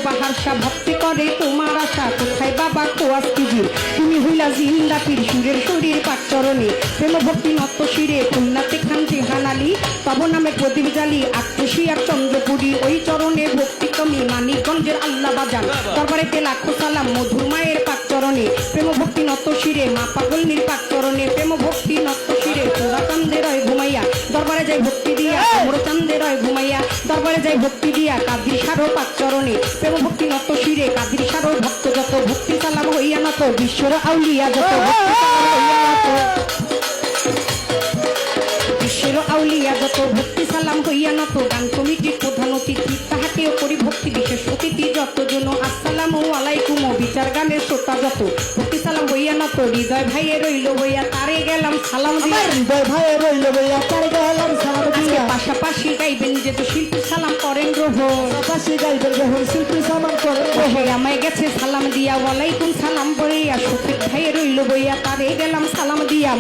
বাহারসা ভক্তি করে তোমার আশা কোথায় বাবা কোয়াস কিজির তুমি হইলা জিন্দা পীর সুরের শরীর পাক চরণে প্রেম ভক্তি নত শিরে খুলনাতে খানটি হানালি তব নামে প্রদীপ জালি আক্রোশী আর চন্দ্রপুরী ওই চরণে ভক্তি তুমি মানিকগঞ্জের আল্লাহ বাজান দরবারেতে লাখো সালাম মধুর মায়ের পাক চরণে প্রেম ভক্তি নত শিরে মা পাগল নির্পাক চরণে প্রেম ভক্তি নত শিরে তোরা চান্দের হয় ঘুমাইয়া দরবারে যাই ভক্তি দিয়া মোর চান্দের হয় ঘুমাইয়া দরবারে যাই ভক্তি দিয়া কাদির সারো পাক চরণে প্রেম ভক্তি নত শিরে কাদির সারো ভক্ত যত ভক্তি সালাম হইয়া নত বিশ্বর আউলিয়া যত ভক্তি সালাম হইয়া নত বিশ্বের আউলিয়া যত ভক্তি সালাম হইয়া নত গান কমিটির প্রধান অতিথি তাহাকেও করি ভক্তি বিশেষ অতিথি যতজন আসসালামু আলাইকুম বিচার গানের শ্রোতা যত ভক্তি সালাম হইয়া নত হৃদয় ভাইয়ে রইল হইয়া তারে গেলাম সালাম দিয়া হৃদয় ভাইয়ে রইল হইয়া তারে গেলাম সালাম দিয়া পাশাপাশি গাইবেন যেহেতু শিল্পী সালাম করেন গ্রহণ পাশাপাশি গাইবেন যখন শিল্পী সালাম করেন গ্রহণ আমায় গেছে সালাম দিয়া ওয়ালাইকুম সালাম বইয়া শফিক ভাইয়ে রইল বইয়া তারে গেলাম সালাম দিয়া